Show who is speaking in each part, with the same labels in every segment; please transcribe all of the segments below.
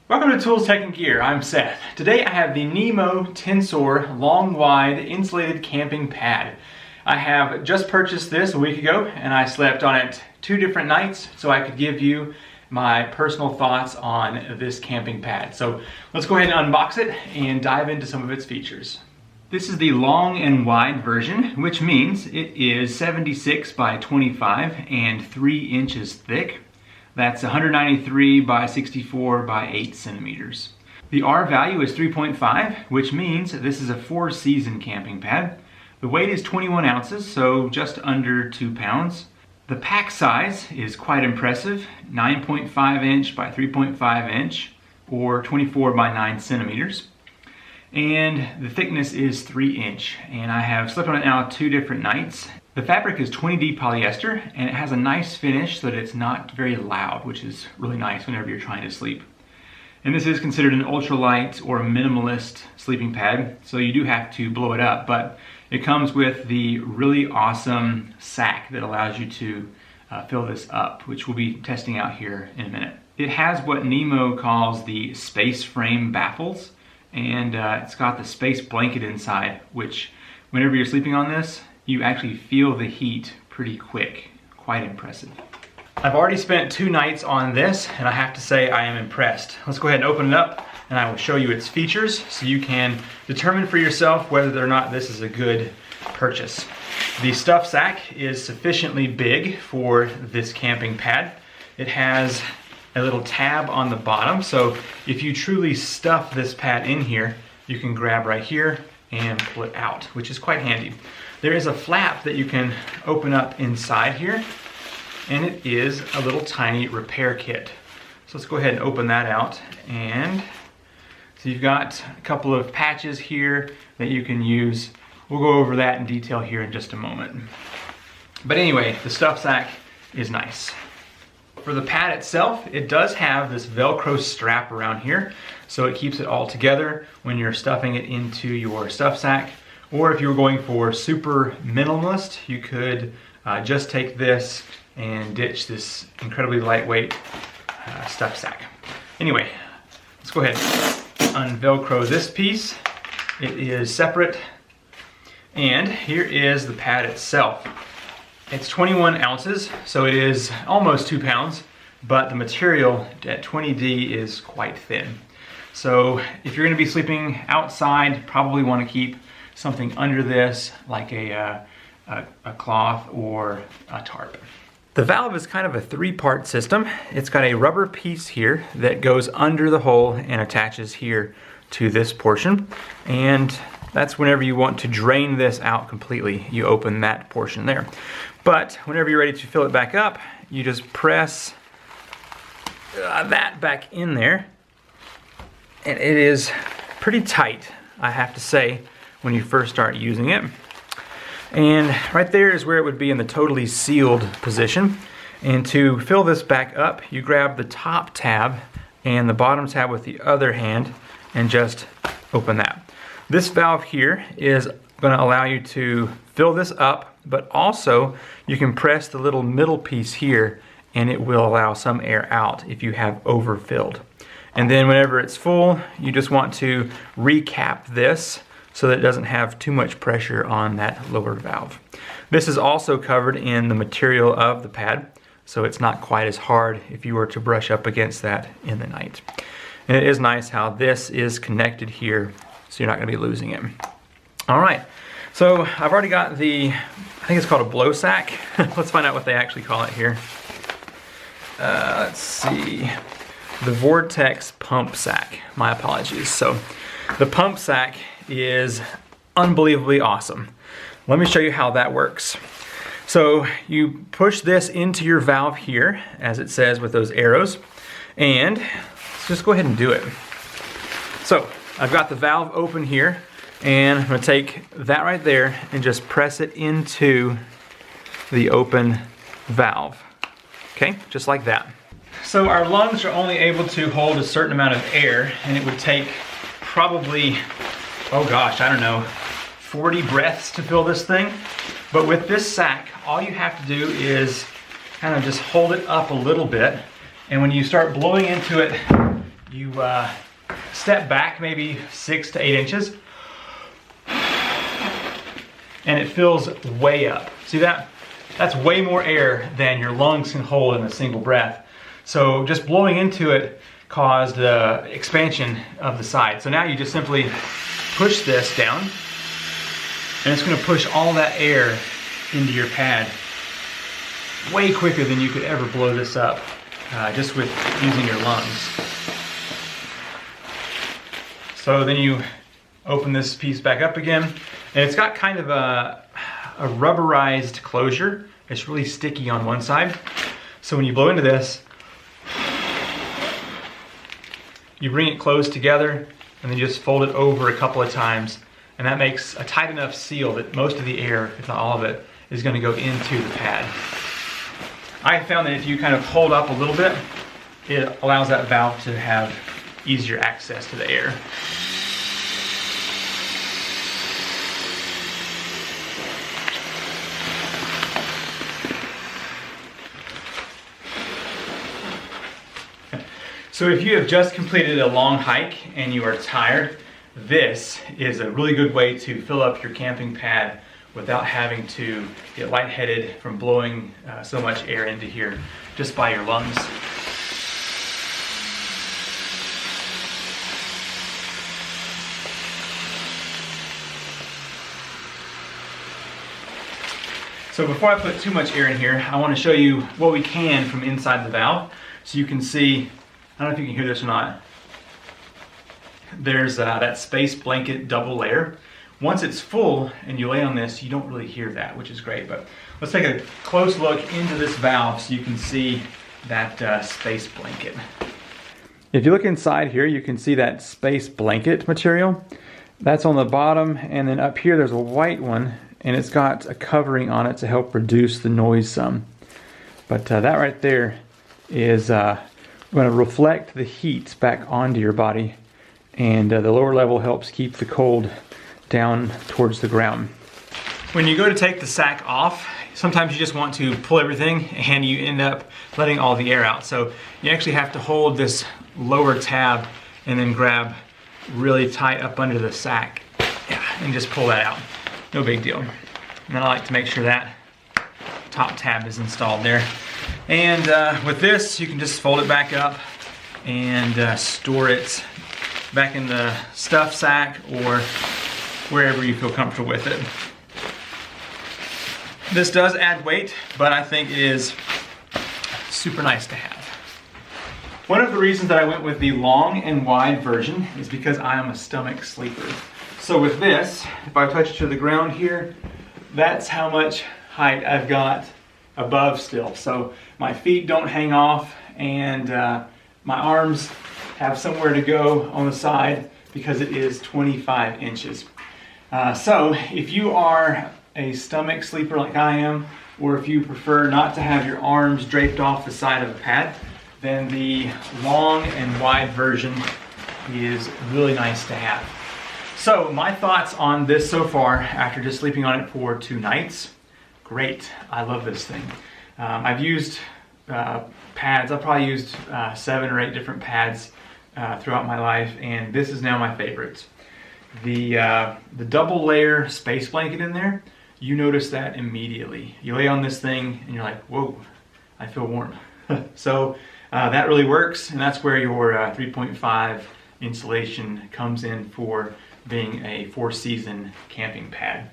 Speaker 1: Welcome to Tools, Tech, and Gear. I'm Seth. Today I have the Nemo Tensor long wide insulated camping pad. I have just purchased this a week ago and I slept on it 2 different nights so I could give you my personal thoughts on this camping pad. So let's go ahead and unbox it and dive into some of its features. This is the long and wide version, which means it is 76 by 25 and 3 inches thick. That's 193 by 64 by 8 centimeters. The R value is 3.5, which means this is a 4-season camping pad. The weight is 21 ounces, so just under 2 pounds. The pack size is quite impressive, 9.5 inch by 3.5 inch, or 24 by 9 centimeters. And the thickness is 3 inch, and I have slept on it now 2 different nights. The fabric is 20D polyester, and it has a nice finish so that it's not very loud, which is really nice whenever you're trying to sleep. And this is considered an ultralight or minimalist sleeping pad, so you do have to blow it up, but it comes with the really awesome sack that allows you to fill this up, which we'll be testing out here in a minute. It has what Nemo calls the space frame baffles, and it's got the space blanket inside, which whenever you're sleeping on this, you actually feel the heat pretty quick. Quite impressive. I've already spent 2 nights on this, and I have to say I am impressed. Let's go ahead and open it up, and I will show you its features so you can determine for yourself whether or not this is a good purchase. The stuff sack is sufficiently big for this camping pad. It has a little tab on the bottom, so if you truly stuff this pad in here, you can grab right here and pull it out, which is quite handy. There is a flap that you can open up inside here, and it is a little tiny repair kit. So let's go ahead and open that out. And so you've got a couple of patches here that you can use. We'll go over that in detail here in just a moment. But anyway, the stuff sack is nice. For the pad itself, it does have this Velcro strap around here, so it keeps it all together when you're stuffing it into your stuff sack. Or if you were going for super minimalist, you could just take this and ditch this incredibly lightweight stuff sack. Anyway, let's go ahead and unvelcro this piece. It is separate. And here is the pad itself. It's 21 ounces, so it is almost 2 pounds, but the material at 20D is quite thin. So if you're gonna be sleeping outside, probably wanna keep something under this, like a cloth or a tarp. The valve is kind of a 3-part system. It's got a rubber piece here that goes under the hole and attaches here to this portion. And that's whenever you want to drain this out completely, you open that portion there. But whenever you're ready to fill it back up, you just press that back in there. And it is pretty tight, I have to say, when you first start using it. And right there is where it would be in the totally sealed position. And to fill this back up, you grab the top tab and the bottom tab with the other hand and just open that. This valve here is going to allow you to fill this up, but also you can press the little middle piece here and it will allow some air out if you have overfilled. And then whenever it's full, you just want to recap this so that it doesn't have too much pressure on that lower valve. This is also covered in the material of the pad, so it's not quite as hard if you were to brush up against that in the night. And it is nice how this is connected here, so you're not gonna be losing it. All right, so I've already got the, I think it's called a blow sack. Let's find out what they actually call it here. Let's see, the Vortex pump sack, my apologies. So the pump sack is unbelievably awesome. Let me show you how that works. So you push this into your valve here, as it says with those arrows, and let's just go ahead and do it. So I've got the valve open here, and I'm gonna take that right there and just press it into the open valve. Okay, just like that. So our lungs are only able to hold a certain amount of air, and it would take probably, oh gosh, I don't know, 40 breaths to fill this thing. But with this sack, all you have to do is kind of just hold it up a little bit. And when you start blowing into it you step back maybe 6 to 8 inches, and it fills way up. See that? That's way more air than your lungs can hold in a single breath. So just blowing into it caused the expansion of the side. So now you just simply push this down, and it's gonna push all that air into your pad way quicker than you could ever blow this up just with using your lungs. So then you open this piece back up again, and it's got kind of a rubberized closure. It's really sticky on one side. So when you blow into this, you bring it closed together and then you just fold it over a couple of times, and that makes a tight enough seal that most of the air, if not all of it, is going to go into the pad. I found that if you kind of hold up a little bit, it allows that valve to have easier access to the air. So if you have just completed a long hike and you are tired, this is a really good way to fill up your camping pad without having to get lightheaded from blowing so much air into here just by your lungs. So before I put too much air in here, I want to show you what we can from inside the valve. So you can see, I don't know if you can hear this or not, there's that space blanket double layer. Once it's full and you lay on this, you don't really hear that, which is great. But let's take a close look into this valve so you can see that space blanket. If you look inside here, you can see that space blanket material. That's on the bottom, and then up here there's a white one, and it's got a covering on it to help reduce the noise some. But that right there is going to reflect the heat back onto your body, and the lower level helps keep the cold down towards the ground. When you go to take the sack off, sometimes you just want to pull everything and you end up letting all the air out. So you actually have to hold this lower tab and then grab really tight up under the sack, and just pull that out. No big deal. And then I like to make sure that top tab is installed there. And with this, you can just fold it back up and store it back in the stuff sack or wherever you feel comfortable with it. This does add weight, but I think it is super nice to have. One of the reasons that I went with the long and wide version is because I am a stomach sleeper. So with this, if I touch it to the ground here, that's how much height I've got above still. So my feet don't hang off, and my arms have somewhere to go on the side because it is 25 inches. So if you are a stomach sleeper like I am, or if you prefer not to have your arms draped off the side of the pad, then the long and wide version is really nice to have. So my thoughts on this so far after just sleeping on it for 2 nights, great. I love this thing. I've used pads. I've probably used 7 or 8 different pads throughout my life, and this is now my favorite. The double layer space blanket in there, you notice that immediately. You lay on this thing and you're like, whoa, I feel warm. So that really works, and that's where your 3.5 insulation comes in for being a 4-season camping pad.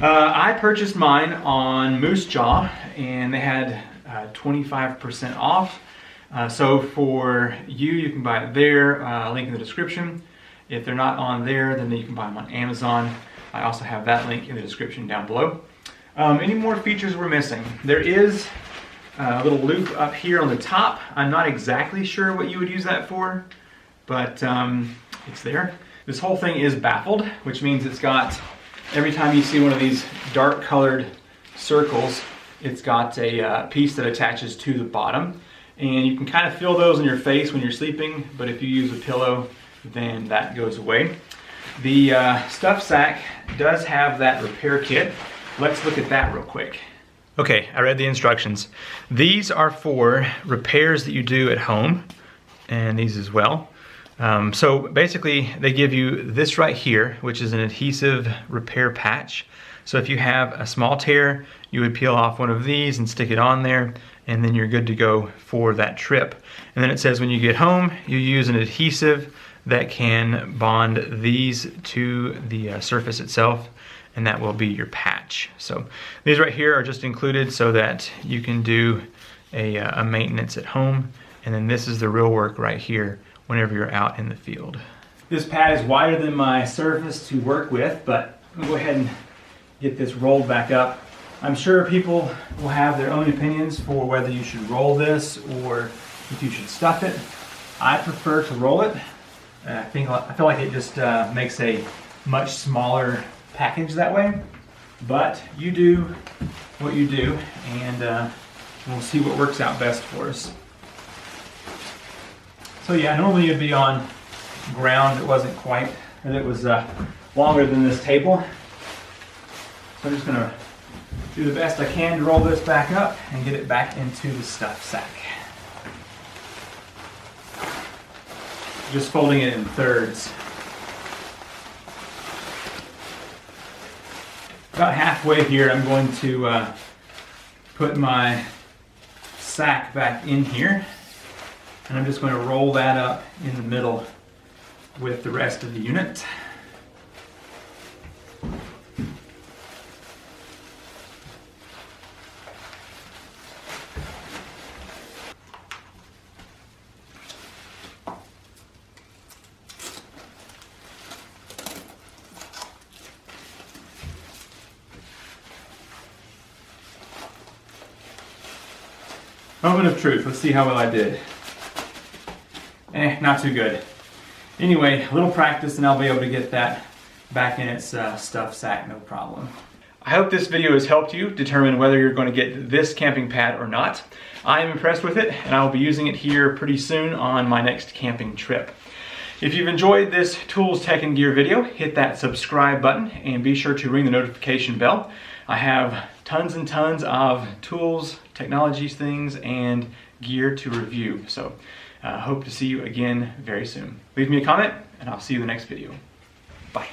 Speaker 1: I purchased mine on moosejaw, and they had 25% off. So for you can buy it there, link in the description. If they're not on there, then you can buy them on Amazon. I also have that link in the description down below. Any more features we're missing? There is a little loop up here on the top. I'm not exactly sure what you would use that for, but it's there. This whole thing is baffled, which means it's got, every time you see one of these dark colored circles, it's got a piece that attaches to the bottom. And you can kind of feel those in your face when you're sleeping, but if you use a pillow, then that goes away. The stuff sack does have that repair kit. Let's look at that real quick. Okay, I read the instructions. These are for repairs that you do at home, and these as well. So basically they give you this right here, which is an adhesive repair patch. So if you have a small tear, you would peel off one of these and stick it on there, and then you're good to go for that trip. And then it says when you get home, you use an adhesive that can bond these to the surface itself, and that will be your patch. So these right here are just included so that you can do a maintenance at home, and then this is the real work right here whenever you're out in the field. This pad is wider than my surface to work with, but I'm gonna go ahead and get this rolled back up. I'm sure people will have their own opinions for whether you should roll this or if you should stuff it. I prefer to roll it. I feel like it just makes a much smaller package that way. But you do what you do, and we'll see what works out best for us. So yeah, normally it'd be on ground that wasn't quite, and it was longer than this table. So I'm just gonna do the best I can to roll this back up and get it back into the stuff sack. Just folding it in thirds. About halfway here, I'm going to put my sack back in here, and I'm just going to roll that up in the middle with the rest of the unit. Moment of truth. Let's see how well I did. Not too good. Anyway, a little practice and I'll be able to get that back in its stuff sack, no problem. I hope this video has helped you determine whether you're going to get this camping pad or not. I am impressed with it, and I will be using it here pretty soon on my next camping trip. If you've enjoyed this Tools, Tech, and Gear video, hit that subscribe button and be sure to ring the notification bell. I have tons and tons of tools, technologies, things, and gear to review. So hope to see you again very soon. Leave me a comment, and I'll see you in the next video. Bye.